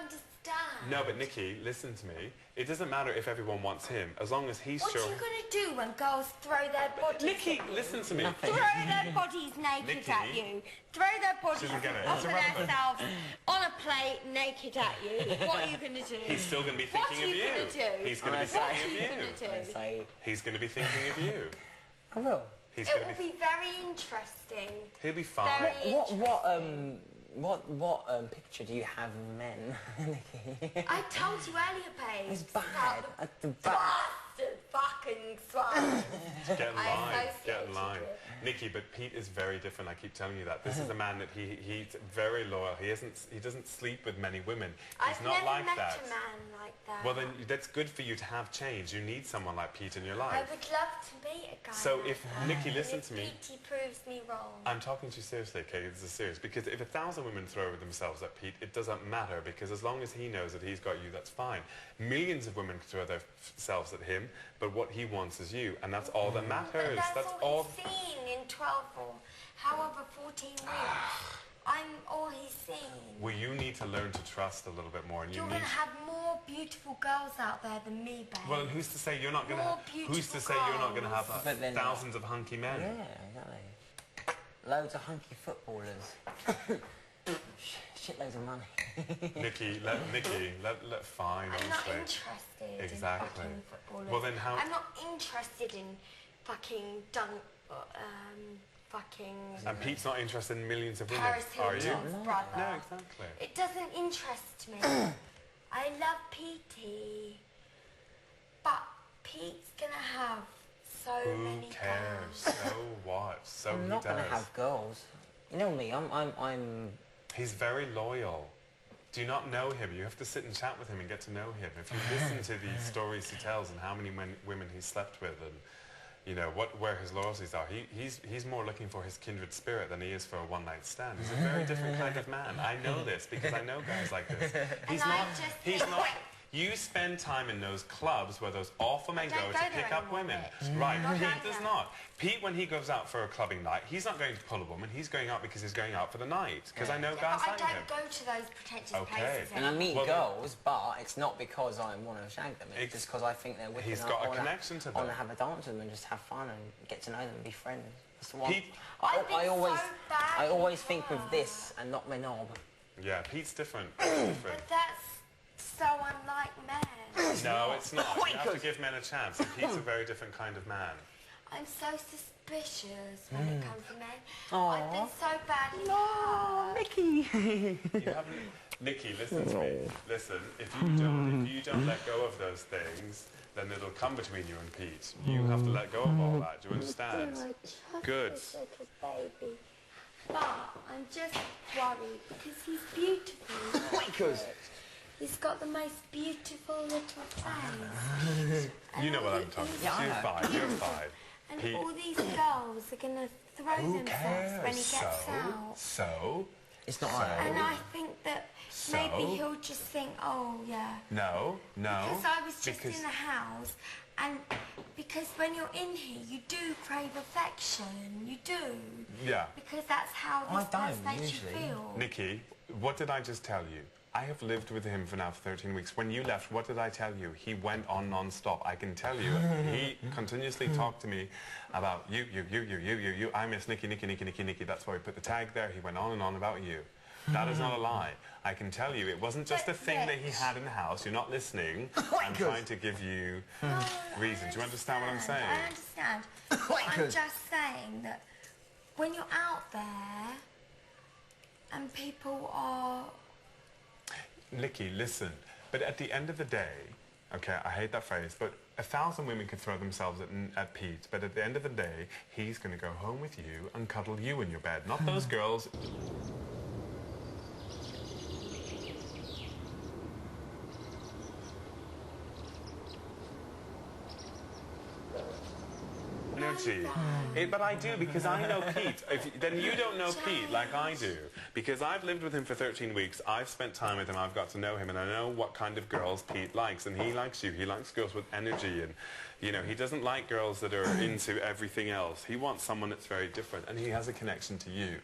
understand? No, but Nikki, listen to me. It doesn't matter if everyone wants him, as long as he's sure... What are you going to do when girls throw their bodies Nikki, at you? listen to me. Throw their bodies naked Nikki. at you. Throw their bodies over themselves on a plate naked at you. What are you going to do? He's still going to be thinking of you. What are you going to do? He's going to be thinking of you. He's going to be thinking of you. I will. It will be very interesting. He'll be fine. What picture do you have of men, Nikki? I told you earlier, babe. It's bad. The bastard fucking swine. Get in line. Get in line. Nikki, but Pete is very different. I keep telling you that. This is a man that he's very loyal. He doesn't sleep with many women. He's not like that. I've never met a man like that. Well, then that's good for you to have change. You need someone like Pete in your life. I would love to meet a guy. So if Nikki, listen to me. Pete proves me wrong. I'm talking to you seriously, okay? This is serious. Because if 1,000 women throw themselves at Pete, it doesn't matter, because as long as he knows that he's got you, that's fine. Millions of women throw themselves at him, but what he wants is you, and that's all that matters. But that's all he's seen in 12 or however 14 weeks. I'm all he's seen. Well, you need to learn to trust a little bit more. And you're going to have more beautiful girls out there than me, babe. Well, and who's to say you're not going to? Who's to say you're not going to have thousands of hunky men? Yeah, exactly. Loads of hunky footballers. Shitloads of money. Nikki, fine, I'm honestly. not interested in fucking footballers. Well, then how... I'm not interested in fucking And Pete's not interested in millions of women, Paris are you? Brother. No, exactly. It doesn't interest me. I love Petey, but Pete's gonna have so many Who cares? girls. So what? So I'm not gonna have girls. You know me. I'm. He's very loyal. Do you not know him? You have to sit and chat with him and get to know him. If you listen to the stories he tells and how many women he slept with, and you know where his loyalties are, he's more looking for his kindred spirit than he is for a one-night stand. He's a very different kind of man. I know this because I know guys like this. He's not. You spend time in those clubs where those awful men go to pick up women. Right, Pete does not. Pete, when he goes out for a clubbing night, he's not going to pull a woman. He's going out because he's going out for the night. Because I know guys like him. I don't go to those pretentious places. And I meet girls, but it's not because I want to shag them. It's just because I think they're wicked. He's got a connection to them. I want to have a dance with them and just have fun and get to know them and be friends. That's the one. Pete, I always think with this and not my knob. Yeah, Pete's different. But that's so unlike men. No, it's not. You have to give men a chance. And Pete's a very different kind of man. I'm so suspicious when it comes to men. I've been so badly hurt. Nikki. You haven't... Nikki, listen to me. Listen, if you don't let go of those things, then it'll come between you and Pete. You have to let go of all that. Do you understand? Good. Baby. But I'm just worried because he's beautiful. He's got the most beautiful little face. You know what I'm talking about. You're fine. And all these girls are going to throw themselves when he gets out. So? It's not And I think that maybe he'll just think, oh, yeah. No. Because I was just in the house, and because when you're in here, you do crave affection. You do. Yeah. Because that's how this place makes you feel. Nikki, what did I just tell you? I have lived with him for now for 13 weeks. When you left, what did I tell you? He went on non-stop. I can tell you. He continuously talked to me about you. I miss Nikki. That's why we put the tag there. He went on and on about you. That is not a lie. I can tell you. It wasn't just a thing that he had in the house. You're not listening. I'm trying to give you reasons. Do you understand what I'm saying? I understand. I'm just saying that when you're out there and people are... Nikki, listen, but at the end of the day, okay, I hate that phrase, but 1,000 women could throw themselves at Pete, but at the end of the day, he's going to go home with you and cuddle you in your bed, not those girls. Energy. But I do, because I know Pete. Then you don't know Pete like I do. Because I've lived with him for 13 weeks, I've spent time with him, I've got to know him, and I know what kind of girls Pete likes, and he likes you. He likes girls with energy, and, you know, he doesn't like girls that are into everything else. He wants someone that's very different, and he has a connection to you.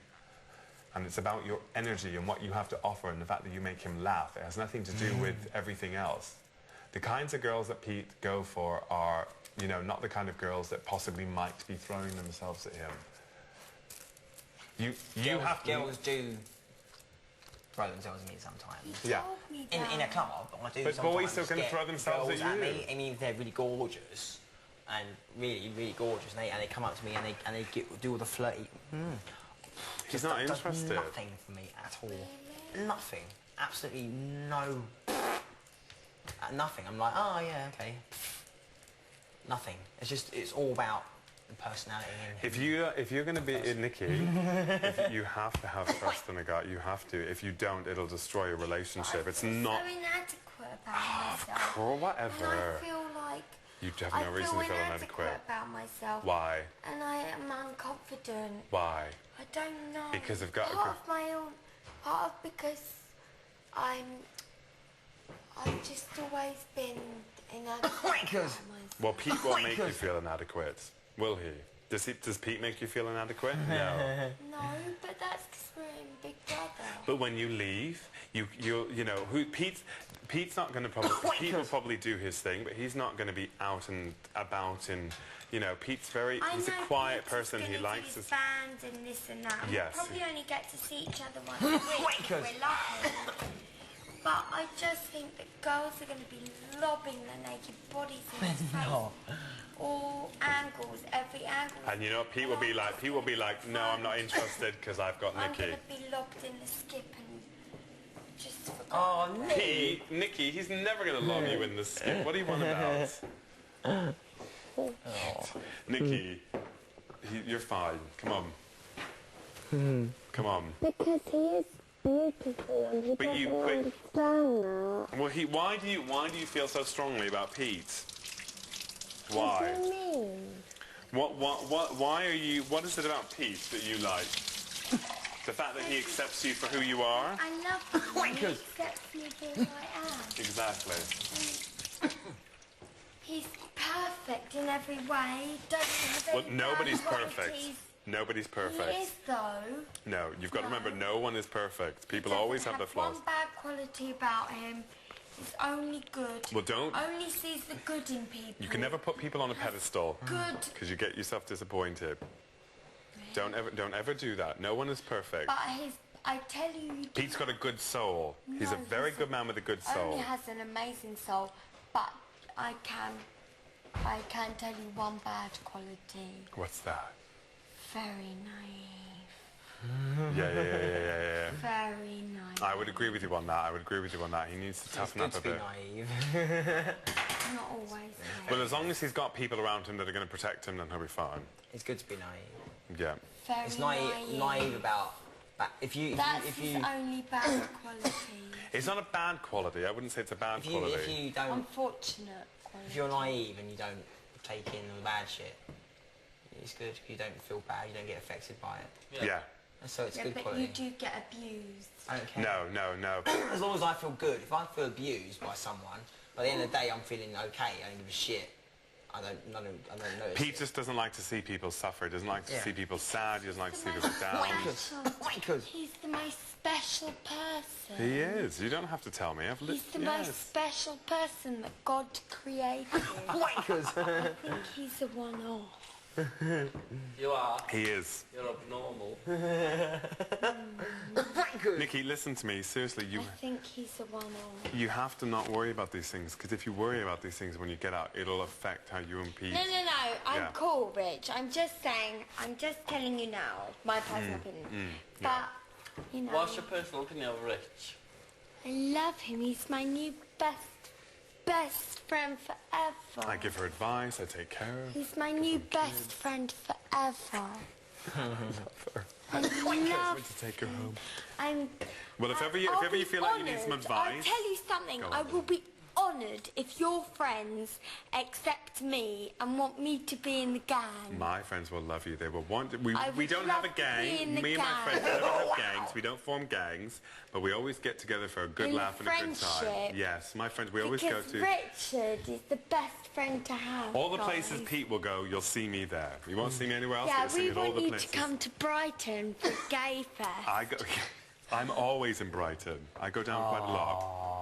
and it's about your energy and what you have to offer and the fact that you make him laugh. It has nothing to do with everything else. The kinds of girls that Pete go for are, you know, not the kind of girls that possibly might be throwing themselves at him. Girls do throw themselves at me sometimes. Yeah. In a club, I do. But boys are going to throw themselves girls at you. Me. I mean, if they're really gorgeous and really gorgeous, and they come up to me and they do all the flirty. He's not interested. Does nothing for me at all. Nothing. Absolutely no. Nothing. I'm like, oh yeah, okay. Nothing. It's all about the personality. If you're going to be Nikki, you have to have trust in a guy. You have to. If you don't, it'll destroy a relationship. It's not. So inadequate about myself. Or whatever. And I feel like You have no reason to feel inadequate. About myself. Why? And I am unconfident. Why? I don't know. Because I've got part of my own. Part of because I've just always been inadequate. Because well, Pete won't make you feel inadequate, will he? Does Pete make you feel inadequate? No. No, but that's because we're in Big Brother. But when you leave, you know who Pete's not going to probably. Pete will probably do his thing, but he's not going to be out and about in. You know, Pete's he's a quiet person. He likes his bands and this and that. Yes. We probably only get to see each other once a week if we're lucky. But I just think that girls are going to be lobbing their naked bodies in his face. All angles, every angle. And you know, Pete will be like, no, I'm not interested because I've got Nikki. I'm going to be lobbed in the skip and just forgot. Oh, Nikki, he's never going to lob you in the skip. What do you want about? Nikki, you're fine. Come on. Come on. Because he is beautiful and he doesn't understand that. Well, why do you feel so strongly about Pete? Why? What do you mean? Why are you? What is it about Pete that you like? The fact that he accepts you for who you are. I love him. He accepts me for who I am. Exactly. He's perfect in every way. Doesn't have any Well, nobody's bad perfect. qualities. Nobody's perfect. He is though. No, you've got to remember, no one is perfect. People always have their flaws. One bad quality about him. He's only good. Well, don't. Only sees the good in people. You can never put people on a pedestal. Good. Because you get yourself disappointed. Don't ever do that. No one is perfect. But I tell you. Pete's got a good soul. He's a very good man with a good soul. Only has an amazing soul, but I can tell you one bad quality. What's that? Very naive. Yeah. Very naive. I would agree with you on that. He needs to toughen up a bit. Naive. Not always. Naive. Well, as long as he's got people around him that are going to protect him, then he'll be fine. It's good to be naive. Yeah. Very It's naive about. That's his only bad quality. It's not a bad quality. I wouldn't say it's a bad quality. If you don't, Unfortunate quality. if you're naive and you don't take in the bad shit, it's good. You don't feel bad. You don't get affected by it. Yeah. So it's good but quality. you do get abused. I don't care. No. As long as I feel good. If I feel abused by someone, by the end of the day I'm feeling okay. I don't give a shit. I don't notice. Pete just doesn't like to see people suffer. He doesn't like to see people sad. He doesn't like to see people down. Wankers. He's the most special person. He is. You don't have to tell me. He's the most special person that God created. Wankers. I think he's a one-off. You are. He is. You're abnormal. Nikki, listen to me. Seriously, I think he's a one-off. you have to not worry about these things, because if you worry about these things when you get out, it'll affect how you and Pete... No. I'm Yeah. cool, Rich. I'm just telling you now, my personal opinion. But, you know, What's your personal opinion of Rich? I love him. He's my new best friend forever. I give her advice. I take care of her. He's my new best friend forever. I Went love to take her home. I'm... Well, if ever you I'll feel be like you need some honoured. advice... I'll tell you something. Go I on. will be honoured honoured if your friends accept me and want me to be in the gang. My friends will love you. They will want... We would don't have a love to be gang. in the Me and my gang. friends don't have gangs. We don't form gangs. But we always get together for a good In laugh and a good time. friendship. Yes, my friends, we always go Because to... Richard is the best friend to have. All the guys. places Pete will go, you'll see me there. You won't see me anywhere else, Yeah, you'll see we me at all want the you places. to come to Brighton for Gay Fest. I'm always in Brighton. I go down quite a lot.